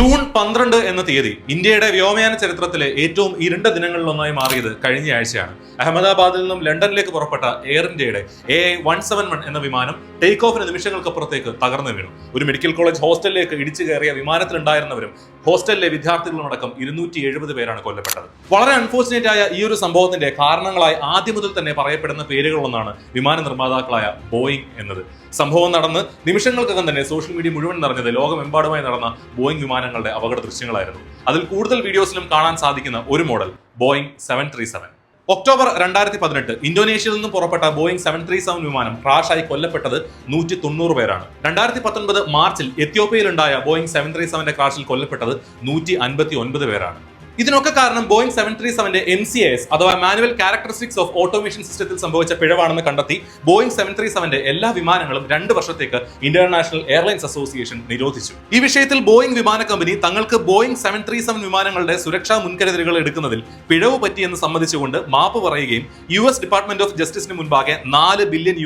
June 12 എന്ന തീയതി ഇന്ത്യയുടെ വ്യോമയാന ചരിത്രത്തിലെ ഏറ്റവും ഇരുണ്ട ദിനങ്ങളിലൊന്നായി മാറിയത് കഴിഞ്ഞ ആഴ്ചയാണ്. അഹമ്മദാബാദിൽ നിന്നും ലണ്ടനിലേക്ക് പുറപ്പെട്ട എയർ ഇന്ത്യയുടെ AI-171 എന്ന വിമാനം ടേക്ക് ഓഫിന് നിമിഷങ്ങൾക്കപ്പുറത്തേക്ക് തകർന്നു വീണു. ഒരു മെഡിക്കൽ കോളേജ് ഹോസ്റ്റലിലേക്ക് ഇടിച്ചു കയറിയ വിമാനത്തിലുണ്ടായിരുന്നവരും ഹോസ്റ്റലിലെ വിദ്യാർത്ഥികളും അടക്കം 270 പേരാണ് കൊല്ലപ്പെട്ടത്. വളരെ അൺഫോർച്ചുനേറ്റ് ആയ ഈ ഒരു സംഭവത്തിന്റെ കാരണങ്ങളായി ആദ്യം മുതൽ തന്നെ പറയപ്പെടുന്ന പേരുകളൊന്നാണ് വിമാന നിർമ്മാതാക്കളായ ബോയിങ് എന്നത്. സംഭവം നടന്ന് നിമിഷങ്ങൾക്കകം തന്നെ സോഷ്യൽ മീഡിയ മുഴുവൻ നിറഞ്ഞത് ലോകമെമ്പാടുമായി നടന്ന ബോയിങ് വിമാനങ്ങളുടെ അപകട ദൃശ്യങ്ങളായിരുന്നു. അതിൽ കൂടുതൽ വീഡിയോസിലും കാണാൻ സാധിക്കുന്ന ഒരു മോഡൽ ബോയിങ് 737. ഒക്ടോബർ 2018 ഇന്തോനേഷ്യയിൽ നിന്നും പുറപ്പെട്ട ബോയിങ് 737 വിമാനം ക്രാഷായി കൊല്ലപ്പെട്ടത് 190 പേരാണ്. 2019 മാർച്ചിൽ എത്യോപ്യയിലുണ്ടായ ബോയിങ് 737ന്റെ ക്രാഷിൽ കൊല്ലപ്പെട്ടത് 159 പേരാണ്. ഇതിനൊക്കെ കാരണം ബോയിങ് 737ന്റെ MCAS അഥവാ മാനുവൽ ക്യാരക്ടറിസ്റ്റിക്സ് ഓഫ് ഓട്ടോമേഷൻ സിസ്റ്റത്തിൽ സംഭവിച്ച പിഴവാണെന്ന് കണ്ടെത്തി ബോയിങ് 737ന്റെ എല്ലാ വിമാനങ്ങളും 2 വർഷത്തേക്ക് ഇന്റർനാഷണൽ എയർലൈൻസ് അസോസിയേഷൻ നിരോധിച്ചു. ഈ വിഷയത്തിൽ ബോയിങ് വിമാന കമ്പനി തങ്ങൾക്ക് ബോയിങ് 737 വിമാനങ്ങളുടെ സുരക്ഷാ മുൻകരുതലുകൾ എടുക്കുന്നതിൽ പിഴവ് പറ്റിയെന്ന് സമ്മതിച്ചുകൊണ്ട് മാപ്പ് പറയുകയും US ഡിപ്പാർട്ട്മെന്റ് ഓഫ് ജസ്റ്റിസിന് മുൻപാകെ $4 ബില്യൺ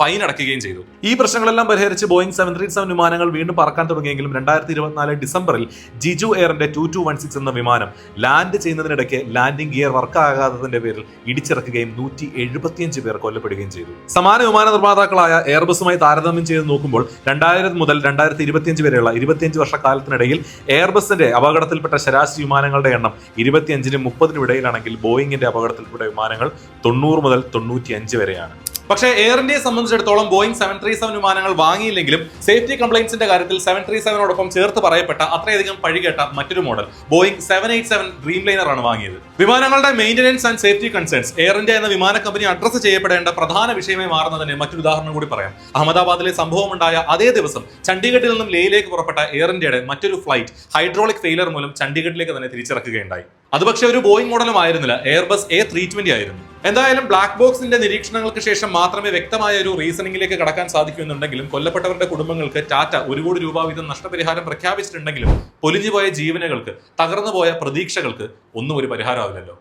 ഫൈൻ അടയ്ക്കുകയും ചെയ്തു. ഈ പ്രശ്നങ്ങളെല്ലാം പരിഹരിച്ച് ബോയിങ് 737 വിമാനങ്ങൾ വീണ്ടും പറക്കാൻ തുടങ്ങിയെങ്കിലും 2024 ഡിസംബറിൽ ജിജു എയറിന്റെ 2216 എന്ന വിമാനം ലാൻഡ് ചെയ്യുന്നതിനിടയ്ക്ക് ലാൻഡിംഗ് ഗിയർ വർക്കാകാത്തതിന്റെ പേരിൽ ഇടിച്ചിറക്കുകയും 175 പേർ കൊല്ലപ്പെടുകയും ചെയ്തു. സമാന വിമാന നിർമ്മാതാക്കളായ എയർബസുമായി താരതമ്യം ചെയ്ത് നോക്കുമ്പോൾ 2000 മുതൽ 2025 വരെയുള്ള 25 വർഷക്കാലത്തിനിടയിൽ എയർബസിന്റെ അപകടത്തിൽപ്പെട്ട ശരാശരി വിമാനങ്ങളുടെ എണ്ണം 25-നും 30-നും ഇടയിലാണെങ്കിൽ ബോയിങ്ങിന്റെ അപകടത്തിൽപ്പെട്ട വിമാനങ്ങൾ 90 മുതൽ 95 വരെയാണ്. പക്ഷേ എയർ ഇന്ത്യയെ സംബന്ധിച്ചിടത്തോളം ബോയിങ് 737 വിമാനങ്ങൾ വാങ്ങിയില്ലെങ്കിലും സേഫ്റ്റി കംപ്ലൈൻസിന്റെ കാര്യത്തിൽ 737നോടൊപ്പം ചേർത്ത് പറയപ്പെട്ട അത്രയധികം പഴികേട്ട മറ്റൊരു മോഡൽ ബോയിങ് 787 ഡ്രീംലൈനർ ആണ് വാങ്ങിയത്. വിമാനങ്ങളുടെ maintenance and safety concerns air India എന്ന വിമാന കമ്പനി അഡ്രസ് ചെയ്യപ്പെടേണ്ട പ്രധാന വിഷയമായി മാറുന്നതിന് മറ്റൊരു ഉദാഹരണം കൂടി പറയാം. അഹമ്മദാബാദിലെ സംഭവമുണ്ടായ അതേ ദിവസം ചണ്ഡീഗഡിൽ നിന്നും ലേയിലേക്ക് പുറപ്പെട്ട എയർ ഇന്ത്യയുടെ മറ്റൊരു ഫ്ലൈറ്റ് ഹൈഡ്രോളിക് ഫെയിലർ മൂലം ചണ്ഡീഗഡിലേക്ക് തന്നെ തിരിച്ചിറക്കുകയുണ്ടായി. അത് പക്ഷേ ഒരു ബോയിങ് മോഡലും ആയിരുന്നില്ല, എയർബസ് A320 ആയിരുന്നു. എന്തായാലും ബ്ലാക്ക് ബോക്സിന്റെ നിരീക്ഷണങ്ങൾക്ക് ശേഷം മാത്രമേ വ്യക്തമായ ഒരു റീസണിംഗിലേക്ക് കടക്കാൻ സാധിക്കുമെന്നുണ്ടെങ്കിലും കൊല്ലപ്പെട്ടവരുടെ കുടുംബങ്ങൾക്ക് ടാറ്റ $1 കോടി വീതം നഷ്ടപരിഹാരം പ്രഖ്യാപിച്ചിട്ടുണ്ടെങ്കിലും പൊലിഞ്ഞുപോയ ജീവനുകൾക്ക്, തകർന്നുപോയ പ്രതീക്ഷകൾക്ക് ഒന്നും ഒരു പരിഹാരമാവില്ലല്ലോ.